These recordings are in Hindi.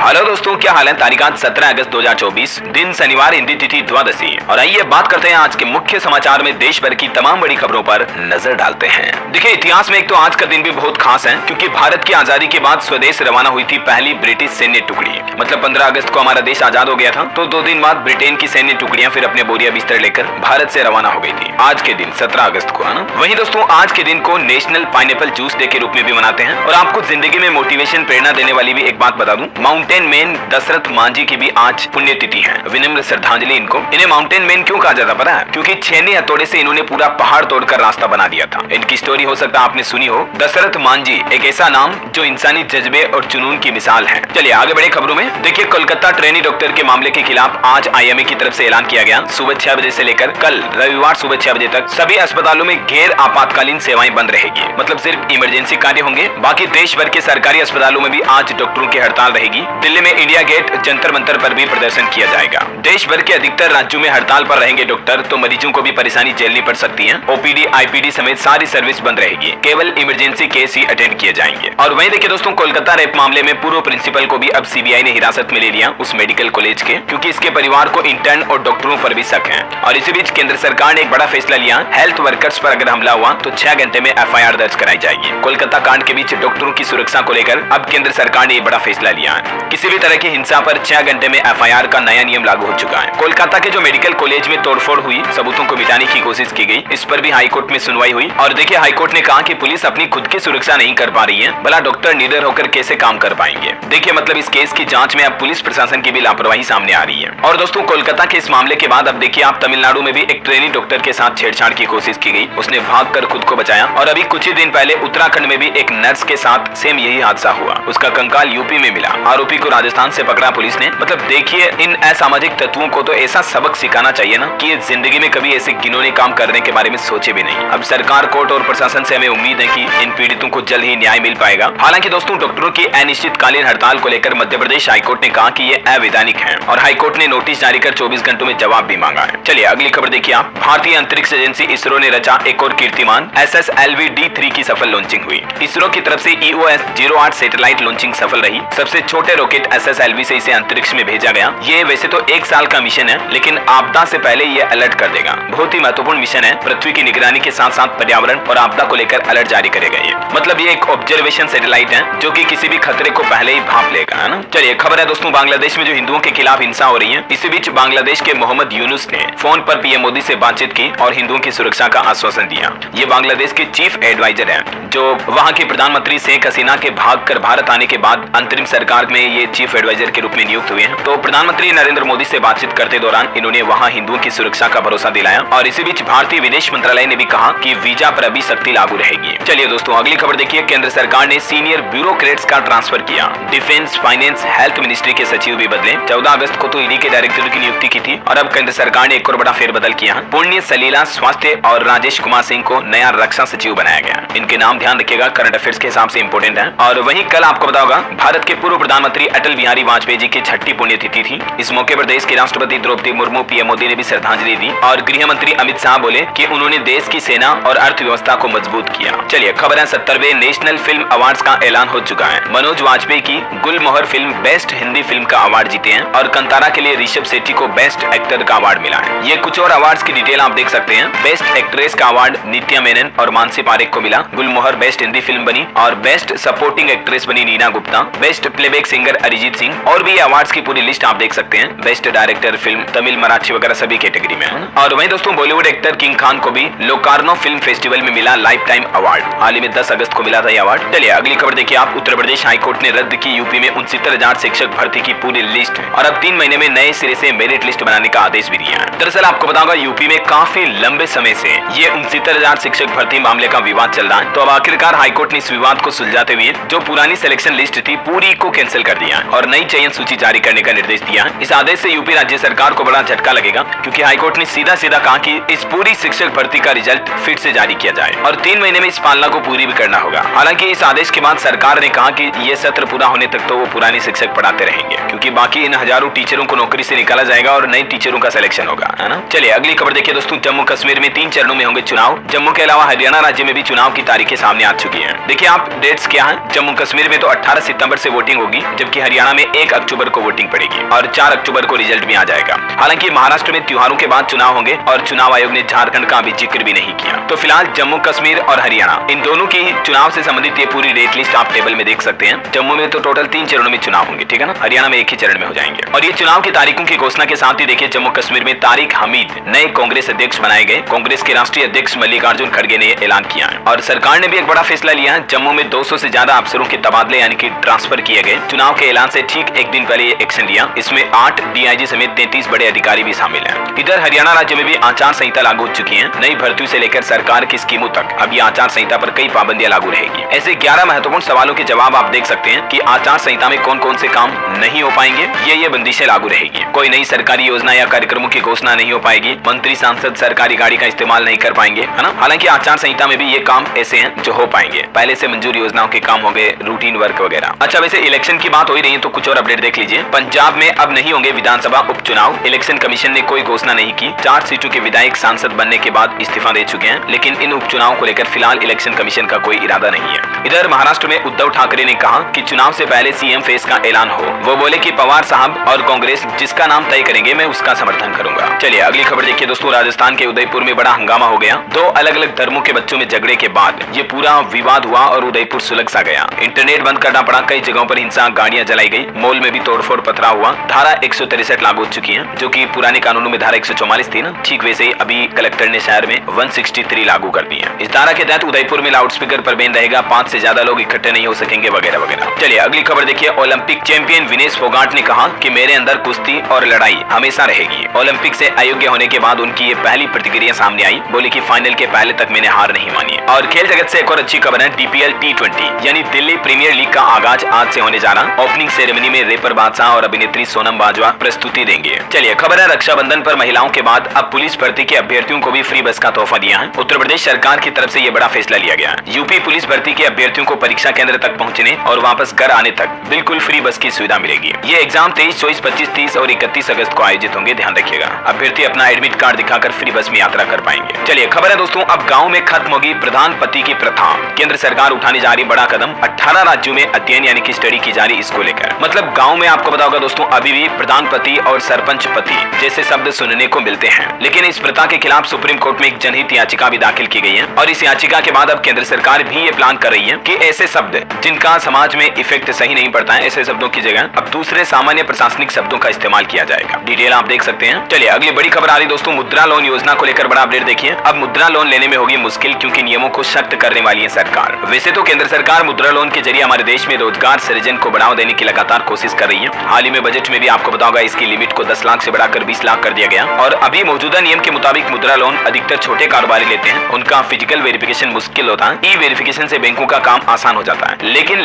हेलो दोस्तों, क्या हाल है। तारीख आज 17 अगस्त 2024, दिन शनिवार, हिंदी तिथि द्वादशी। और आइए बात करते हैं आज के मुख्य समाचार में देश भर की तमाम बड़ी खबरों पर नजर डालते हैं। देखिए, इतिहास में एक तो आज का दिन भी बहुत खास है, क्योंकि भारत की आजादी के बाद स्वदेश रवाना हुई थी पहली ब्रिटिश सैन्य टुकड़ी। मतलब 15 अगस्त को हमारा देश आजाद हो गया था, तो 2 दिन बाद ब्रिटेन की सैन्य टुकड़ियां फिर अपने बोरिया बिस्तर लेकर भारत से रवाना हो गई थी। आज के दिन 17 अगस्त को, है ना। वहीं दोस्तों, आज के दिन को नेशनल पाइनएप्पल जूस डे के रूप में भी मनाते हैं। और आपको जिंदगी में मोटिवेशन, प्रेरणा देने वाली भी एक बात बता दूं, माउंटेन मैन दशरथ मांझी की भी आज पुण्यतिथि है। विनम्र श्रद्धांजलि इनको। इन्हें माउंटेन मैन क्यों कहा जाता पता है? क्योंकि छेनी हथौड़े से इन्होंने पूरा पहाड़ तोड़कर रास्ता बना दिया था। इनकी स्टोरी हो सकता है आपने सुनी हो। दशरथ मांझी एक ऐसा नाम जो इंसानी जज्बे और जुनून की मिसाल है। चलिए आगे बढ़े खबरों में। देखिए, कोलकाता ट्रेनी डॉक्टर के मामले के खिलाफ आज आईएमए की तरफ से ऐलान किया गया। सुबह 6 बजे से लेकर कल रविवार सुबह 6 बजे तक सभी अस्पतालों में गैर आपातकालीन सेवाएं बंद रहेगी। मतलब सिर्फ इमरजेंसी कार्य होंगे। बाकी देश भर के सरकारी अस्पतालों में भी आज डॉक्टरों की हड़ताल रहेगी। दिल्ली में इंडिया गेट, जंतर मंतर पर भी प्रदर्शन किया जाएगा। देश भर के अधिकतर राज्यों में हड़ताल पर रहेंगे डॉक्टर, तो मरीजों को भी परेशानी झेलनी पड़ सकती है। ओपीडी, आईपीडी समेत सारी सर्विस बंद रहेगी। केवल इमरजेंसी केस ही अटेंड किए जाएंगे। और वहीं देखिए दोस्तों, कोलकाता रेप मामले में पूर्व प्रिंसिपल को भी अब सीबीआई ने हिरासत में ले लिया, उस मेडिकल कॉलेज के, क्योंकि इसके परिवार को इंटर्न और डॉक्टरों पर भी शक है। और इसी बीच केंद्र सरकार ने एक बड़ा फैसला लिया। हेल्थ वर्कर्स पर अगर हमला हुआ तो 6 घंटे में एफआईआर दर्ज कराई जाएगी। कोलकाता कांड के बीच डॉक्टरों की सुरक्षा को लेकर अब केंद्र सरकार ने बड़ा फैसला लिया है। किसी भी तरह की हिंसा पर 6 घंटे में एफआईआर का नया नियम लागू हो चुका है। कोलकाता के जो मेडिकल कॉलेज में तोड़फोड़ हुई, सबूतों को मिटाने की कोशिश की गई, इस पर भी हाईकोर्ट में सुनवाई हुई। और देखिए, हाईकोर्ट ने कहा कि पुलिस अपनी खुद की सुरक्षा नहीं कर पा रही है, भला डॉक्टर निडर होकर कैसे काम कर पाएंगे। देखिए, मतलब इस केस की जांच में अब पुलिस प्रशासन की भी लापरवाही सामने आ रही है। और दोस्तों, कोलकाता के इस मामले के बाद अब देखिए आप तमिलनाडु में भी एक ट्रेनी डॉक्टर के साथ छेड़छाड़ की कोशिश की गई। उसने भागकर खुद को बचाया। और अभी कुछ ही दिन पहले उत्तराखंड में भी एक नर्स के साथ सेम यही हादसा हुआ। उसका कंकाल यूपी में मिला। आरोपी को राजस्थान से पकड़ा पुलिस ने। मतलब देखिए, इन असामाजिक तत्वों को तो ऐसा सबक सिखाना चाहिए ना कि ये जिंदगी में कभी ऐसे घिनौने काम करने के बारे में सोचे भी नहीं। अब सरकार, कोर्ट और प्रशासन से हमें उम्मीद है कि इन पीड़ितों को जल्द ही न्याय मिल पाएगा। हालांकि दोस्तों, डॉक्टरों की अनिश्चितकालीन हड़ताल को लेकर मध्य प्रदेश हाईकोर्ट ने कहा कि ये अवैधानिक है और हाईकोर्ट ने नोटिस जारी कर 24 घंटों में जवाब भी मांगा है। चलिए अगली खबर देखिए आप। भारतीय अंतरिक्ष एजेंसी इसरो ने रचा एक और कीर्तिमान। SSLV-D3 की सफल लॉन्चिंग हुई। इसरो की तरफ से EOS-08 सैटेलाइट लॉन्चिंग सफल रही। सबसे छोटे रॉकेट SSLV से इसे अंतरिक्ष में भेजा गया। ये वैसे तो 1 साल का मिशन है, लेकिन आपदा से पहले ये अलर्ट कर देगा। बहुत ही महत्वपूर्ण मिशन है। पृथ्वी की निगरानी के साथ साथ पर्यावरण और आपदा को लेकर अलर्ट जारी करेगा ये। मतलब ये एक ऑब्जर्वेशन सैटेलाइट है जो कि किसी भी खतरे को पहले ही भांप लेगा, है ना। चलिए खबर है दोस्तों, बांग्लादेश में जो हिंदुओं के खिलाफ हिंसा हो रही है, इसी बीच बांग्लादेश के मोहम्मद यूनुस ने फोन पर पीएम मोदी से बातचीत की और हिंदुओं की सुरक्षा का आश्वासन दिया। ये बांग्लादेश के चीफ एडवाइजर है, जो वहाँ की प्रधानमंत्री शेख हसीना के भागकर भारत आने के बाद अंतरिम सरकार में ये चीफ एडवाइजर के रूप में नियुक्त हुए हैं। तो प्रधानमंत्री नरेंद्र मोदी से बातचीत करते दौरान इन्होंने वहाँ हिंदुओं की सुरक्षा का भरोसा दिलाया। और इसी बीच भारतीय विदेश मंत्रालय ने भी कहा कि वीजा पर अभी सख्ती लागू रहेगी। चलिए दोस्तों अगली खबर देखिए। केंद्र सरकार ने सीनियर ब्यूरोक्रेट्स का ट्रांसफर किया। डिफेंस, फाइनेंस, हेल्थ मिनिस्ट्री के सचिव भी बदले। 14 अगस्त को तो ईडी के डायरेक्टर की नियुक्ति की थी और अब केंद्र सरकार ने एक और बड़ा फेरबदल किया। पुण्य सलीला स्वास्थ्य और राजेश कुमार सिंह को नया रक्षा सचिव बनाया गया। इनके नाम ध्यान रखिएगा, करंट अफेयर्स के हिसाब से इंपोर्टेंट है। और वहीं कल आपको पता होगा, भारत के पूर्व प्रधानमंत्री अटल बिहारी वाजपेयी जी की 6ठी पुण्यतिथि थी। इस मौके पर देश के राष्ट्रपति द्रौपदी मुर्मू, पीएम मोदी ने भी श्रद्धांजलि दी। और गृह मंत्री अमित शाह बोले कि उन्होंने देश की सेना और अर्थव्यवस्था को मजबूत किया। चलिए खबर है 70वें नेशनल फिल्म अवार्ड्स का ऐलान हो चुका है। मनोज वाजपेयी की गुलमोहर फिल्म बेस्ट हिंदी फिल्म का अवार्ड जीते हैं और कंतारा के लिए ऋषभ शेट्टी को बेस्ट एक्टर का अवार्ड मिला है। ये कुछ और अवार्ड्स की डिटेल आप देख सकते हैं। बेस्ट एक्ट्रेस का अवार्ड नित्या मेनन और मानसी पारेख को मिला। गुलमोहर बेस्ट हिंदी फिल्म बनी और बेस्ट सपोर्टिंग एक्ट्रेस बनी Neena Gupta. Best playback singer Arijit Singh. और भी अवार्ड्स की पूरी लिस्ट आप देख सकते हैं। Best director film, Tamil, Marathi वगैरह सभी कैटेगरी में। और वहीं दोस्तों, बॉलीवुड एक्टर किंग खान को भी लोकार्नो फिल्म फेस्टिवल में मिला लाइफ टाइम अवार्ड। हाल ही में 10 अगस्त को मिला था ये अवार्ड। चलिए अगली खबर देखिए आप। उत्तर प्रदेश हाईकोर्ट ने रद्द की यूपी में 69,000 शिक्षक भर्ती की पूरी लिस्ट और अब 3 महीने में नए सिरे से मेरिट लिस्ट बनाने का आदेश भी दिया है। दरअसल आपको बताऊंगा, यूपी में काफी लंबे समय से ये 69,000 शिक्षक भर्ती मामले का विवाद चल रहा है। तो अब आखिरकार हाईकोर्ट ने इस विवाद को सुलझाते हुए जो पुरानी सिलेक्शन लिस्ट थी पूरी को कैंसिल कर दिया और नई चयन सूची जारी करने का निर्देश दिया है। इस आदेश से यूपी राज्य सरकार को बड़ा झटका लगेगा, क्योंकि हाईकोर्ट ने सीधा सीधा कहा कि इस पूरी शिक्षक भर्ती का रिजल्ट फिर से जारी किया जाए और 3 महीने में इस पालना को पूरी भी करना होगा। हालांकि इस आदेश के बाद सरकार ने कहा कि ये सत्र पूरा होने तक तो वो पुराने शिक्षक पढ़ाते रहेंगे, क्योंकि बाकी इन हजारों टीचरों को नौकरी से निकाला जाएगा और नए टीचरों का सिलेक्शन होगा, है ना। चलिए अगली खबर देखिए दोस्तों। जम्मू कश्मीर में 3 चरणों में होंगे चुनाव। जम्मू के अलावा हरियाणा राज्य में भी चुनाव की तारीखें सामने आ चुकी है। देखिए आप डेट्स क्या है। जम्मू कश्मीर में तो 18 सितंबर से वोटिंग होगी, जबकि कि हरियाणा में 1 अक्टूबर को वोटिंग पड़ेगी और 4 अक्टूबर को रिजल्ट भी आ जाएगा। हालांकि महाराष्ट्र में त्योहारों के बाद चुनाव होंगे और चुनाव आयोग ने झारखंड का अभी जिक्र भी नहीं किया। तो फिलहाल जम्मू कश्मीर और हरियाणा इन दोनों की चुनाव से संबंधित ये पूरी रेट लिस्ट आप टेबल में देख सकते हैं। जम्मू में तो टोटल 3 चरणों में चुनाव होंगे, ठीक है ना। हरियाणा में 1 ही चरण में हो जाएंगे। और ये चुनाव की तारीखों की घोषणा के साथ ही देखिए जम्मू कश्मीर में तारिक हमीद नए कांग्रेस अध्यक्ष बनाए गए। कांग्रेस के राष्ट्रीय अध्यक्ष मल्लिकार्जुन खड़गे ने ऐलान किया है। और सरकार ने भी एक बड़ा फैसला लिया है। जम्मू में 200 से ज्यादा अफसरों के तबादले यानी कि ट्रांसफर किए गए। चुनाव के ऐलान से ठीक एक दिन पहले ये एक्शन लिया। इसमें 8 डीआईजी समेत 33 बड़े अधिकारी भी शामिल हैं। इधर हरियाणा राज्य में भी आचार संहिता लागू हो चुकी है। नई भर्तियों से लेकर सरकार की स्कीमों तक अभी आचार संहिता पर कई पाबंदियां लागू रहेगी। ऐसे 11 महत्वपूर्ण सवालों के जवाब आप देख सकते हैं कि आचार संहिता में कौन कौन से काम नहीं हो पाएंगे। ये बंदिशें लागू रहेगी। कोई नई सरकारी योजना या कार्यक्रमों की घोषणा नहीं हो पाएगी। मंत्री सांसद सरकारी गाड़ी का इस्तेमाल नहीं कर पाएंगे, है ना। हालांकि आचार संहिता में भी ये काम ऐसे हैं जो हो पाएंगे। पहले से मंजूर योजनाओं के काम हो गए, रूटीन वर्क वगैरह। अच्छा, वैसे इलेक्शन की बात हो ही रही है तो कुछ और अपडेट देख लीजिए। पंजाब में अब नहीं होंगे विधानसभा उपचुनाव। इलेक्शन कमीशन ने कोई घोषणा नहीं की। 4 सीटों के विधायक सांसद बनने के बाद इस्तीफा दे चुके हैं, लेकिन इन उपचुनाव को लेकर फिलहाल इलेक्शन कमीशन का कोई इरादा नहीं है। इधर महाराष्ट्र में उद्धव ठाकरे ने कहा कि चुनाव से पहले सीएम फेस का ऐलान हो। वो बोले कि पवार साहब और कांग्रेस जिसका नाम तय करेंगे मैं उसका समर्थन करूंगा। चलिए अगली खबर देखिए दोस्तों। राजस्थान के उदयपुर में बड़ा हंगामा हो गया। 2 अलग अलग धर्मों के बच्चों में झगड़े के बाद ये पूरा विवाद हुआ और उदयपुर सुलग सा गया। इंटरनेट बंद करना पड़ा। कई जगहों पर हिंसा, गाड़ियां जलाई गई। मॉल में भी तोड़फोड़ पथराव हुआ। धारा 163 लागू हो चुकी है, जो कि पुराने कानूनों में धारा 144 थी ना। ठीक वैसे ही अभी कलेक्टर ने शहर में 163 लागू कर दी है। इस धारा के तहत उदयपुर में लाउडस्पीकर पर बैन रहेगा। 5 से ज्यादा लोग इकट्ठे नहीं हो सकेंगे वगैरह वगैरह। चलिए अगली खबर देखिए। ओलंपिक चैंपियन विनेश फोगाट ने कहा कि मेरे अंदर कुश्ती और लड़ाई हमेशा रहेगी। ओलंपिक से अयोग्य होने के बाद उनकी ये पहली प्रतिक्रिया सामने आई। बोली कि फाइनल के पहले तक मैंने हार नहीं मानी। और खेल जगत से एक और अच्छी खबर है। डीपीएल T20 यानी दिल्ली प्रीमियर लीग का आगाज आज से होने जा रहा। ओपनिंग सेरेमनी में रैपर बादशाह और अभिनेत्री सोनम बाजवा प्रस्तुति देंगे। चलिए खबर है रक्षाबंधन पर महिलाओं के बाद अब पुलिस भर्ती के अभ्यर्थियों को भी फ्री बस का तोहफा दिया है। उत्तर प्रदेश सरकार की तरफ से ये बड़ा फैसला लिया गया है। यूपी पुलिस भर्ती के अभ्यर्थियों को परीक्षा केंद्र तक पहुंचने और वापस घर आने तक बिल्कुल फ्री बस की सुविधा मिलेगी। ये एग्जाम 23, 24, 25, 30 और 31 अगस्त को आयोजित होंगे। ध्यान रखिएगा। अभ्यर्थी अपना एडमिट कार्ड दिखाकर फ्री बस में यात्रा कर पाएंगे। चलिए खबर है दोस्तों। अब गाँव में खत्म होगी प्रधान पति की प्रथा। केंद्र सरकार उठाने जा रही बड़ा कदम। 18 राज्यों में अध्ययन यानी कि स्टडी की जा रही इसको लेकर। मतलब गांव में आपको पता होगा दोस्तों अभी भी प्रधान पति और सरपंच पति जैसे शब्द सुनने को मिलते हैं। लेकिन इस प्रथा के खिलाफ सुप्रीम कोर्ट में एक जनहित याचिका भी दाखिल की गई है। और इस याचिका के बाद अब केंद्र सरकार भी ये प्लान कर रही है कि ऐसे शब्द जिनका समाज में इफेक्ट सही नहीं पड़ता है, ऐसे शब्दों की जगह अब दूसरे सामान्य प्रशासनिक शब्दों का इस्तेमाल किया जाएगा। डिटेल आप देख सकते हैं। चलिए अगली बड़ी खबर आ रही दोस्तों। मुद्रा लोन योजना को लेकर बड़ा अपडेट देखिए। अब मुद्रा लोन लेने में होगी मुश्किल, क्योंकि नियमों को सख्त करने वाली है सरकार। वैसे तो केंद्र सरकार मुद्रा लोन के जरिए हमारे देश में रोजगार सृजन को बढ़ावा देने की लगातार कोशिश कर रही है। हाल ही में बजट में भी आपको पता होगा इसकी लिमिट को 10 लाख से बढ़ाकर 20 लाख कर दिया गया। और अभी मौजूदा नियम के मुताबिक मुद्रा लोन अधिकतर छोटे कारोबारी लेते हैं। उनका फिजिकल वेरिफिकेशन मुश्किल होता है। ई वेरिफिकेशन से बैंकों का काम आसान हो जाता है। लेकिन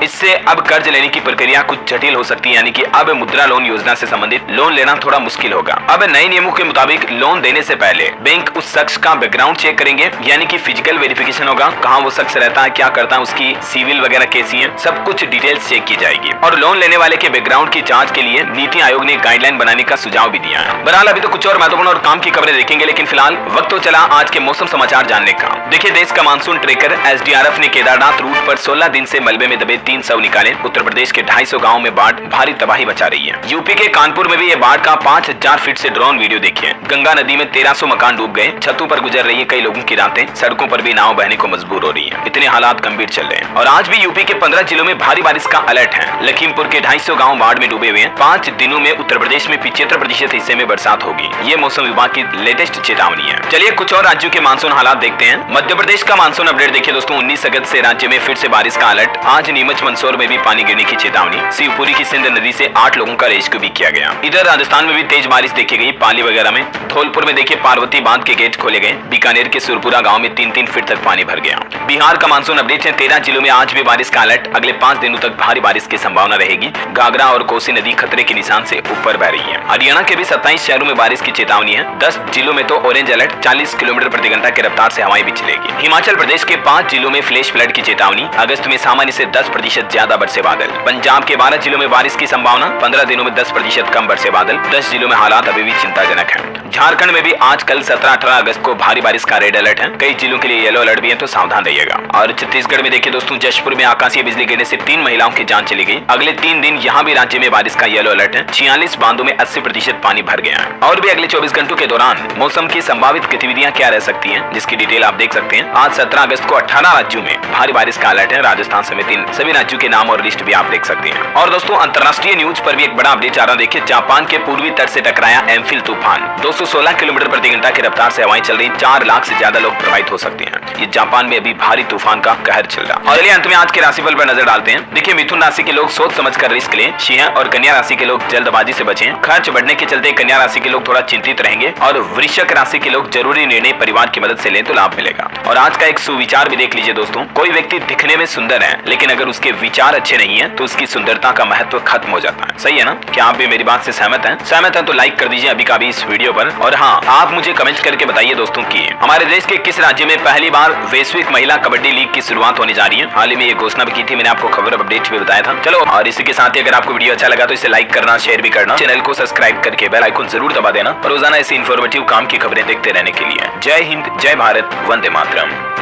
इससे अब कर्ज लेने की प्रक्रिया कुछ जटिल हो सकती है। यानी कि अब मुद्रा लोन योजना से संबंधित लोन लेना थोड़ा मुश्किल होगा। अब नए नियमों के मुताबिक लोन देने से पहले बैंक उस शख्स का बैकग्राउंड चेक करेंगे, यानी कि फिजिकल वेरिफिकेशन होगा। कहाँ वो शख्स रहता है, क्या करता है, उसकी सिविल वगैरह कैसी है, सब कुछ डिटेल्स चेक की जाएगी। और लोन लेने वाले के बैकग्राउंड की जांच के लिए नीति आयोग ने गाइडलाइन बनाने का सुझाव भी दिया है। बहरहाल अभी तो कुछ और महत्वपूर्ण और काम की खबरें देखेंगे, लेकिन फिलहाल वक्त तो चला आज के मौसम समाचार जानने का। देखिए देश का मानसून ट्रेकर एसडीआरएफ ने केदारनाथ रूट पर 16 दिन से मलबे में दबे 3 शव निकाले। उत्तर प्रदेश के 250 गाँव में बाढ़ भारी तबाही मचा रही है। यूपी के कानपुर में भी ये बाढ़ का 5000 फीट से ड्रोन वीडियो देखिए। गंगा नदी में 1300 मकान डूब गए। छतों पर गुजर रही है कई लोगों की रातें। सड़कों पर भी नाव बहने को मजबूर हो रही है। इतने हालात गंभीर चल रहे हैं। और आज भी यूपी के 15 जिलों में भारी बारिश का अलर्ट है। लखीमपुर के 250 गाँव बाढ़ में डूबे हुए हैं। 5 दिनों में उत्तर प्रदेश में 75% हिस्से में बरसात होगी। ये मौसम विभाग की लेटेस्ट चेतावनी है। चलिए कुछ और राज्यों के मानसून हालात देखते हैं। मध्य प्रदेश का मानसून अपडेट देखिए दोस्तों। 19 अगस्त से राज्य में फिर से बारिश का अलर्ट। आज नीमच मंदसौर में भी पानी गिरने की चेतावनी। शिवपुरी की सिंध नदी से 8 लोगों का रेस्क्यू भी किया गया। इधर राजस्थान में भी तेज बारिश देखी गई। पाली वगैरह में धौलपुर में देखिए पार्वती बांध के गेट खोले गए। बीकानेर के सुरपुरा गांव में 3-3 फीट तक पानी भर गया। बिहार का मानसून अपडेट है। 13 जिलों में आज भी बारिश का अलर्ट। अगले 5 दिनों तक भारी बारिश की संभावना रहेगी। घाघरा और कोसी नदी खतरे के निशान से ऊपर बह रही है। हरियाणा के भी 27 शहरों में बारिश की चेतावनी है। 10 जिलों में तो ऑरेंज अलर्ट। 40 किलोमीटर प्रति घंटा की रफ्तार से हवाएं भी चलेगी। हिमाचल प्रदेश के 5 जिलों में फ्लैश फ्लड की चेतावनी। अगस्त में सामान्य से 10% ज्यादा बरसे बादल। पंजाब के 12 जिलों में बारिश की संभावना। 15 दिनों में 10% कम बरसे बादल। 10 जिलों में हालात अभी भी चिंताजनक है। झारखंड में भी आज कल 17-18 अगस्त को भारी बारिश का रेड अलर्ट है। कई जिलों के लिए येलो अलर्ट भी है, तो सावधान रहिएगा। और छत्तीसगढ़ में देखिए दोस्तों, जशपुर में आकाशीय बिजली गिरने से 3 महिलाओं की जान चली गई। अगले 3 दिन यहाँ भी राज्य में बारिश का येलो अलर्ट है। 46 बांधों में 80% पानी भर गया है। और भी अगले 24 घंटों के दौरान मौसम की संभावित गतिविधियां क्या रह सकती हैं, जिसकी डिटेल आप देख सकते हैं। आज 17 अगस्त को 18 राज्यों में भारी बारिश का अलर्ट है। राजस्थान समेत इन सभी राज्यों के नाम और लिस्ट भी आप देख सकते हैं। और दोस्तों, अंतर्राष्ट्रीय न्यूज पर भी एक बड़ा अपडेट आ रहा है। देखिए, जापान के पूर्वी तट से टकराया एम्फिल तूफान। 216 किलोमीटर प्रति घंटा की रफ्तार से हवाएं चल रही। 4 लाख से ज्यादा लोग प्रभावित हो सकते हैं। ये जापान में अभी भारी तूफान का कहर चल रहा है। और चलिए अंत में आज के राशिफल पर नजर डालते हैं। देखिए, मिथुन राशि के लोग सोच समझ कर रिस्क लें। सिंह और कन्या राशि के लोग जल्दबाजी से बचें। खर्च बढ़ने के चलते कन्या राशि के लोग थोड़ा चिंतित रहेंगे। और वृश्चिक राशि के लोग जरूरी निर्णय परिवार की मदद से लें तो लाभ मिलेगा। और आज का एक सुविचार भी देख लीजिए दोस्तों। कोई व्यक्ति दिखने में सुंदर है, लेकिन अगर उसके विचार अच्छे नहीं है तो उसकी सुंदरता का महत्व खत्म हो जाता है। सही है ना? क्या आप भी मेरी बात से सहमत हैं? सहमत हैं तो लाइक कर दीजिए अभी का भी इस वीडियो पर। और हाँ, आप मुझे कमेंट करके बताइए दोस्तों कि हमारे देश के किस राज्य में पहली बार वैश्विक महिला कबड्डी लीग की शुरुआत होने जा रही है। हाल ही में ये घोषणा भी की थी, मैंने आपको खबर अपडेट भी बताया था। चलो, और इसी के साथ ही अगर आपको वीडियो अच्छा लगा तो इसे लाइक करना, शेयर भी करना, चैनल को सब्सक्राइब करके बेल आइकन जरूर दबा देना। रोजाना ऐसी इन्फॉर्मेटिव काम की खबरें देखते रहने के लिए। जय हिंद, जय भारत, वंदे मातरम।